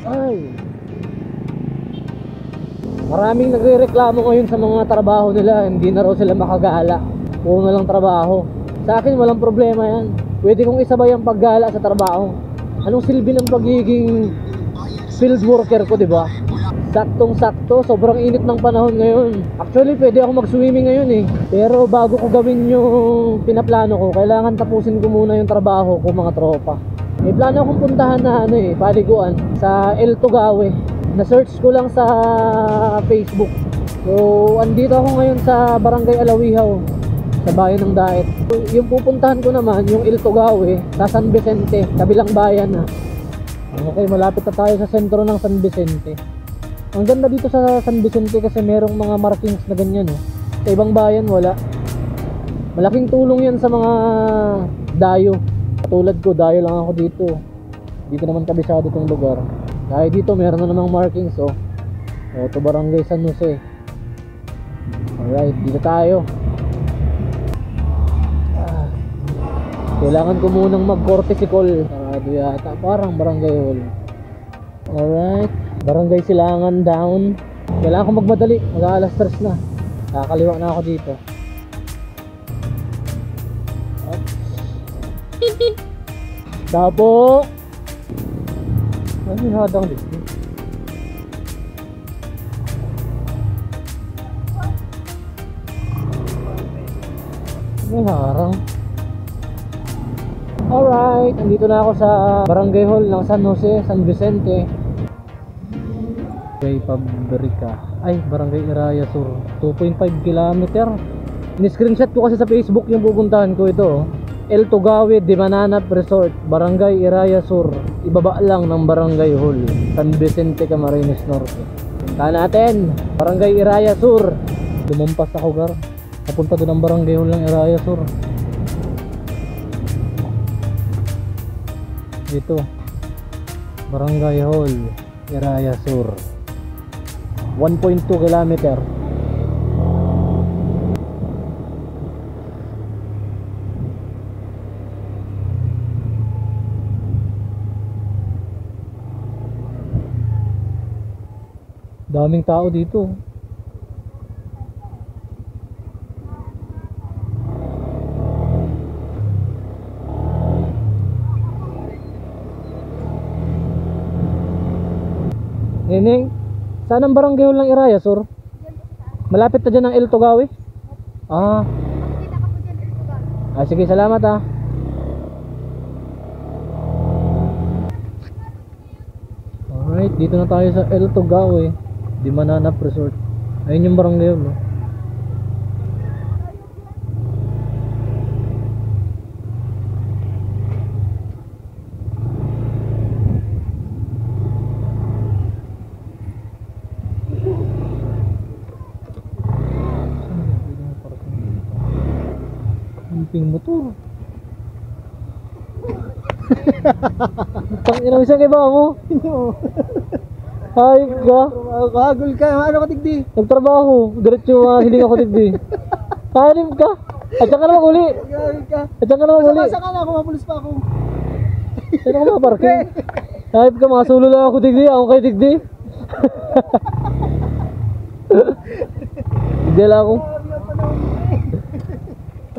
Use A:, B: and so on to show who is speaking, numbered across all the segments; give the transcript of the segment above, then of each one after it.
A: Ay, maraming nagrereklamo ngayon sa mga trabaho nila, hindi na raw sila makagala. Puro na lang trabaho. Sa akin walang problema yan. Pwede kong isabay ang paggala sa trabaho. Anong silbi ng pagiging field worker ko, di ba? Saktong sakto, sobrang init ng panahon ngayon. Actually, pwede ako mag-swimming ngayon eh. Pero bago ko gawin yung pinaplano ko, kailangan tapusin ko muna yung trabaho ko, mga tropa. May plano akong puntahan na paliguan sa El Tugawe. Na-search ko lang sa Facebook. So, andito ako ngayon sa Barangay Alawihaw, sa bayan ng Daet. Yung pupuntahan ko naman, yung El Tugawe, sa San Vicente, kabilang bayan na. Okay, malapit na tayo sa sentro ng San Vicente. Ang ganda dito sa San Vicente kasi merong mga markings na ganyan, no? Sa ibang bayan wala. Malaking tulong yan sa mga dayo. Katulad ko, dayo lang ako dito. Dito naman kabisado itong lugar. Dahil dito meron na namang markings, oh. Ito Barangay San Jose. Alright, dito tayo. Kailangan ko munang mag-courtesy call. Sarado yata, parang barangay hall. Alright, Barangay Silangan down. Kailangan ko magmadali, mag-aalas 3 na. Kakaliwa na ako dito. Tapo. Ano yung hadang dito? May harang. Alright, nandito na ako sa Barangay Hall ng San Jose, San Vicente. Barangay Pabrika. Ay, Barangay Iraya Sur. 2.5 kilometer. Ni-screenshot ko kasi sa Facebook yung pupuntahan ko ito. El Tugawe de Mananap Resort, Barangay Iraya Sur. Ibaba lang ng Barangay Hall, San Vicente, Camarines Norte. Punta natin, Barangay Iraya Sur. Lumampas ako, gar. Papunta doon ang Barangay Hall ng Iraya Sur. Ito, Barangay Hall, Iraya Sur. 1.2 kilometer. Daming tao dito. Neneng, saan ang Barangay Hall ng Iraya Sur? Malapit na dyan ang El Tugawe? Ah. Sige, salamat ah. Alright, dito na tayo sa El Tugawe de Mananap Resort. Ayun yung barangay yun, no? Camping motor. Tangina mo siya kay ba mo? Ay, ka?
B: Kahagol ka, ano ka tigdi?
A: Nagtrabaho, diretso hiling ako tigdi. Halim ka? At saka naman uli. At saka naman uli.
B: Masa ka na, kumapulis pa ako.
A: Saan ako maparking? Hayop ka, masulo lang ako tigdi. Ako kay tigdi. Tigdi lang ako.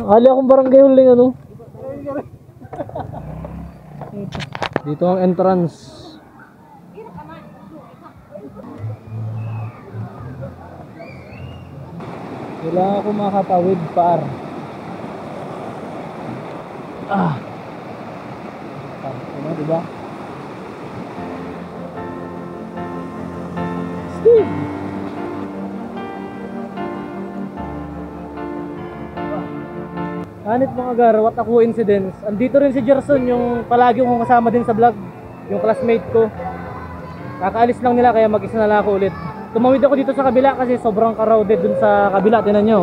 A: Hali akong barangay huling ano. Dito ang entrance. Kailangan ako makatawid par. Ano, diba? Steve! Hanit mga gar, what a coincidence. Andito rin si Gerson, yung palagi kong kasama din sa vlog. Yung classmate ko. Kakaalis lang nila kaya mag-isa na lang ako ulit. Tumawid ako dito sa kabila kasi sobrang crowded dun sa kabila. Tingnan nyo.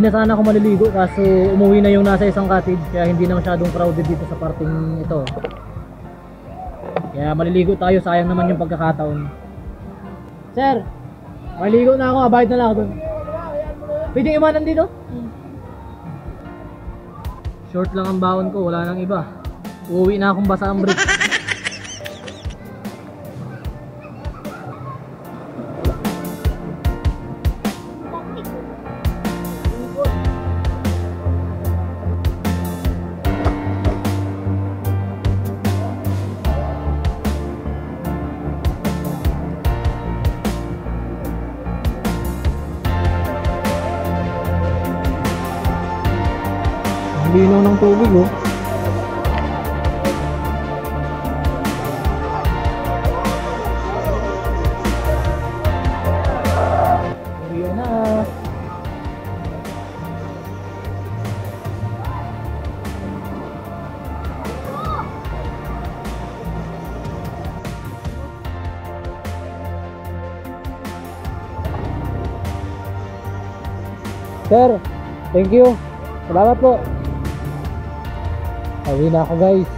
A: Hindi na sana ako maliligo kaso umuwi na yung nasa isang cottage kaya hindi na masyadong crowded dito sa parting ito. Kaya maliligo tayo, sayang naman yung pagkakataon. Sir, maliligo na ako, abayad na lang ako dun. Pwede imanan dito? Short lang ang baon ko, wala nang iba. Uuwi na akong basa ang brief. Linaw ng tubig oh. Ayan na. Sir, thank you. Salamat po. Uwi na ako guys.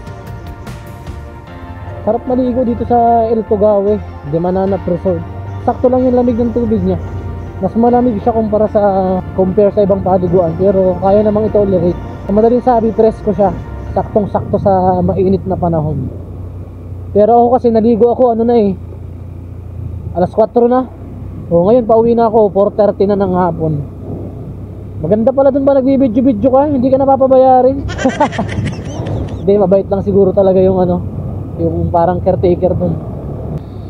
A: Sarap maligo dito sa El Tugawe, Demananap Resort. Sakto lang yung lamig ng tubig niya. Mas malamig siya compare sa ibang paliguan, pero kaya namang i-tolerate. Sa madaling sabi, presko siya. Saktong sakto sa mainit na panahon. Pero ako kasi naligo ako alas 4 na. O ngayon pauwi na ako, 4:30 na ng hapon. Maganda pala dun ba nagbibidyo-bidyo ka? Hindi ka napapabayarin. Hindi, mabait lang siguro talaga yung yung parang caretaker dun.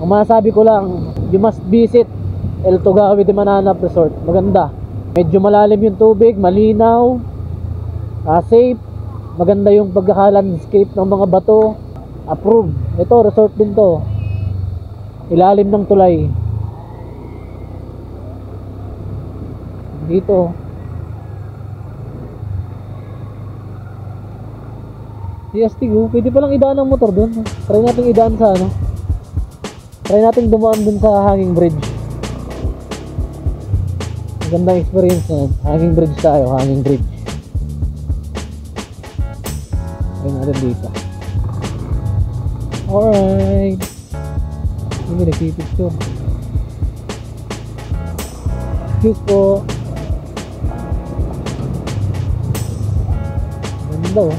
A: Ang masasabi ko lang, you must visit El Tugawe Demananap Resort. Maganda. Medyo malalim yung tubig, malinaw, safe. Maganda yung pagkaka-landscape ng mga bato. Approved. Ito, resort din to. Ilalim ng tulay. Dito. Astig, pwede palang idaan ng motor doon. Try natin idaan sa try natin dumaan dun sa hanging bridge. Magandang experience na. Hanging bridge tayo, hanging bridge. Try natin dito. Alright. Hindi nagpipicture. Excuse po. Ganda oh.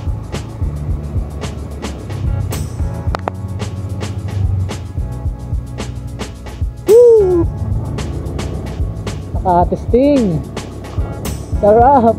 A: Testing. Sarap.